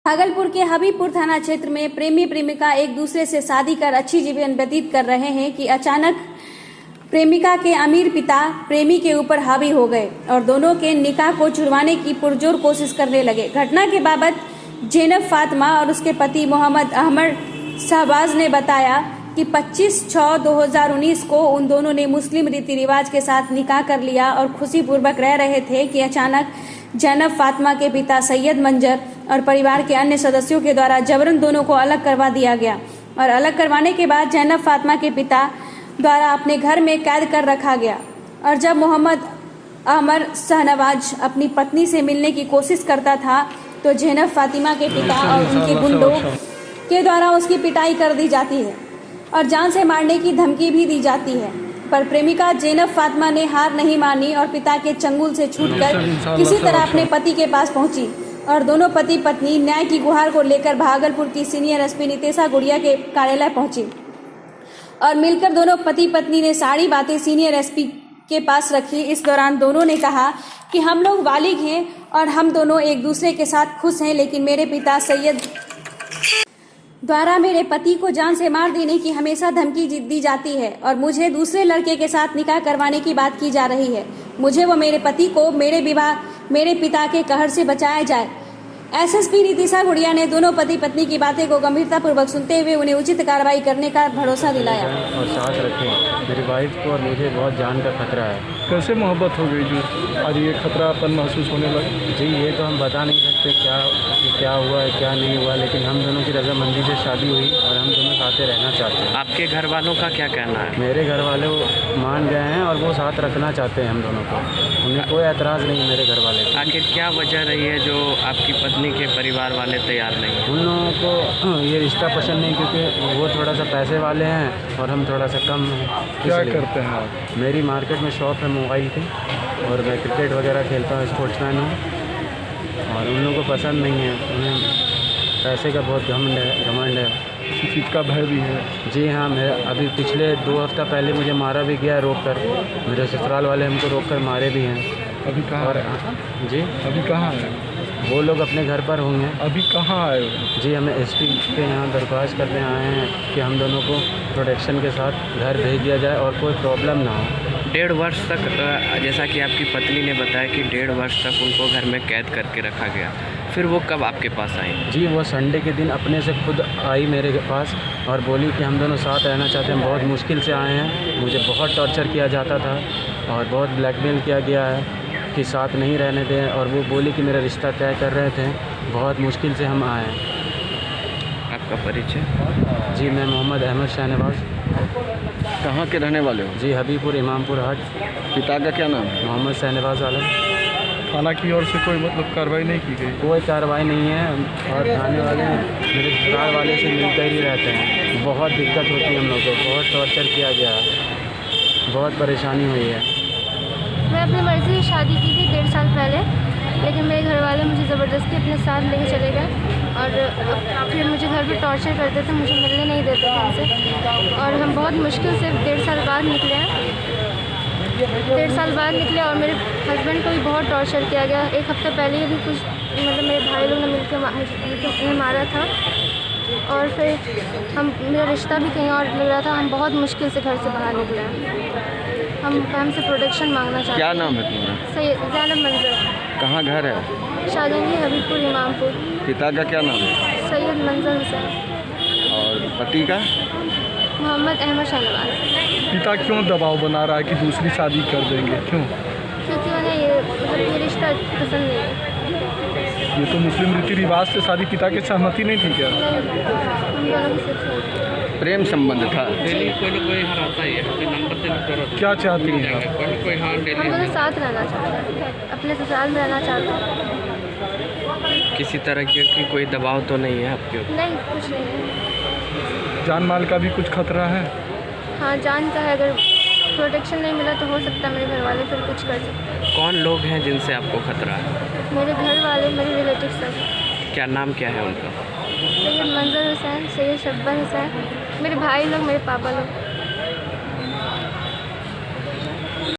भागलपुर के हबीबपुर थाना क्षेत्र में प्रेमी प्रेमिका एक दूसरे से शादी कर अच्छी जीवन व्यतीत कर रहे हैं कि अचानक प्रेमिका के अमीर पिता प्रेमी के ऊपर हावी हो गए और दोनों के निकाह को छुड़वाने की पुरजोर कोशिश करने लगे। घटना के बाबत ज़ैनब फातिमा और उसके पति मोहम्मद अहमद शहबाज ने बताया कि 25/6/2019 को उन दोनों ने मुस्लिम रीति रिवाज के साथ निकाह कर लिया और खुशीपूर्वक रह रहे थे कि अचानक ज़ैनब फातिमा के पिता सैयद मंजर और परिवार के अन्य सदस्यों के द्वारा जबरन दोनों को अलग करवा दिया गया और अलग करवाने के बाद ज़ैनब फातिमा के पिता द्वारा अपने घर में कैद कर रखा गया। और जब मोहम्मद अहमद शहनवाज अपनी पत्नी से मिलने की कोशिश करता था तो ज़ैनब फातिमा के पिता और उनके गुंडों के द्वारा उसकी पिटाई कर दी जाती है और जान से मारने की धमकी भी दी जाती है। पर प्रेमिका ज़ैनब फातिमा ने हार नहीं मानी और पिता के चंगुल से छूटकर किसी तरह अपने पति के पास पहुंची और दोनों पति पत्नी न्याय की गुहार को लेकर भागलपुर की सीनियर एसपी नितेशा गुड़िया के कार्यालय पहुंची और मिलकर दोनों पति पत्नी ने सारी बातें सीनियर एसपी के पास रखी। इस दौरान दोनों ने कहा कि हम लोग बालिग हैं और हम दोनों एक दूसरे के साथ खुश हैं, लेकिन मेरे पिता सैयद द्वारा मेरे पति को जान से मार देने की हमेशा धमकी दी जाती है और मुझे दूसरे लड़के के साथ निकाह करवाने की बात की जा रही है। मुझे व मेरे पति को मेरे पिता के कहर से बचाया जाए। एसएसपी नितेशा गुड़िया ने दोनों पति पत्नी की बातें को गंभीरतापूर्वक सुनते हुए उन्हें उचित कार्रवाई करने का भरोसा दिलाया। और साथ रखें, मेरी वाइफ को और मुझे बहुत जान का खतरा है। कैसे मोहब्बत हो गई जो आज ये खतरापन महसूस होने लगा? जी ये तो हम बता नहीं सकते क्या हुआ है क्या नहीं हुआ, लेकिन हम दोनों की रजामंदी से शादी हुई और हम दोनों साथ रहना चाहते हैं। आपके घर वालों का क्या कहना है? मेरे घर वाले मान गए हैं और वो साथ रखना चाहते हैं हम दोनों को। उन्हें कोई एतराज़ नहीं मेरे घर वाले को। आखिर क्या वजह रही है जो आपकी पत्नी के परिवार वाले तैयार नहीं हैं? उन लोगों को ये रिश्ता पसंद नहीं, क्योंकि वो थोड़ा सा पैसे वाले हैं और हम थोड़ा सा कम हैं। क्या करते हैं आप? मेरी मार्केट में शॉप है मोबाइल की और मैं क्रिकेट वगैरह खेलता हूँ, स्पोर्ट्समैन हूँ। और उन लोगों को पसंद नहीं है, उन्हें पैसे का बहुत घमंड है। किसी चीज़ का भय भी है? जी हाँ, मेरे अभी पिछले 2 हफ्ता पहले मुझे मारा भी गया रोक कर। मेरे ससुराल वाले हमको रोक कर मारे भी हैं। अभी कहाँ? और जी अभी कहाँ है वो लोग? अपने घर पर होंगे। अभी कहाँ आए हो? जी हमें एसपी के यहाँ दरख्वास्त करने आए हैं कि हम दोनों को प्रोटेक्शन के साथ घर भेज दिया जाए और कोई प्रॉब्लम ना हो। 1.5 वर्ष तक, जैसा कि आपकी पत्नी ने बताया कि 1.5 वर्ष तक उनको घर में कैद करके रखा गया, फिर वो कब आपके पास आई? जी वो संडे के दिन अपने से खुद आई मेरे पास और बोली कि हम दोनों साथ रहना चाहते हैं। बहुत मुश्किल से आए हैं, मुझे बहुत टॉर्चर किया जाता था और बहुत ब्लैकमेल किया गया है कि साथ नहीं रहने दें, और वो बोली कि मेरा रिश्ता तय कर रहे थे। बहुत मुश्किल से हम आए हैं। आपका परिचय? जी मैं मोहम्मद अहमद शहनवाज। कहाँ के रहने वाले हो? जी हबीबपुर इमामपुर हाट। पिता का क्या नाम है? मोहम्मद शहनवाज आलम। थाना की ओर से कोई मतलब कार्रवाई नहीं की गई? कोई कार्रवाई नहीं है और थाने वाले मेरे ससुराल वाले से मिलकर ही रहते हैं। बहुत दिक्कत होती है हम लोग को, बहुत टॉर्चर किया गया है, बहुत परेशानी हुई है। मैं अपनी मर्ज़ी से शादी की थी 1.5 साल पहले, लेकिन मेरे घर वाले मुझे ज़बरदस्ती अपने साथ लेके चले गए और फिर मुझे घर पे टॉर्चर करते थे, मुझे मिलने नहीं देते थे उनसे। और हम बहुत मुश्किल से 1.5 साल बाद निकले हैं। 1.5 साल बाद निकले और मेरे हस्बैंड को भी बहुत टॉर्चर किया गया। 1 हफ्ता पहले भी कुछ मतलब मेरे भाई लोग ने मिलकर मुझे मारा था और फिर मेरा रिश्ता भी कहीं और लग रहा था। हम बहुत मुश्किल से घर से बाहर निकले हैं। हमसे प्रोटेक्शन मांगना चाहते हैं। क्या नाम है तुम्हारा? ज़ैनब मंजर। कहाँ घर है? शाहजहांगीर हबीबपुर इमामपुर। पिता का क्या नाम है? सैयद मंजर हुसैन। और पति का? मोहम्मद अहमद शहनवाज। पिता क्यों दबाव बना रहा है कि दूसरी शादी कर देंगे? क्यों? क्योंकि उन्हें ये रिश्ता पसंद नहीं है। ये तो मुस्लिम रीति रिवाज से शादी, पिता की सहमति नहीं थी क्या? हम दोनों की सिर्फ प्रेम संबंध था। क्या चाहती हैं आप? हम दोनों साथ रहना चाहते हैं, अपने ससुराल में रहना चाहते हैं। किसी तरह की कोई दबाव तो नहीं है आपके ऊपर? नहीं, कुछ नहीं है। जान माल का भी कुछ खतरा है? हाँ, जान का है। अगर प्रोटेक्शन नहीं मिला तो हो सकता है मेरे घर वाले फिर कुछ कर सकते हैं। कौन लोग हैं जिनसे आपको खतरा है? मेरे घर वाले, मेरे रिलेटिव सब। क्या नाम क्या है उनका? सैयद मंजर हुसैन, सैयद शब्बर हुसैन, मेरे भाई लोग, मेरे पापा लोग।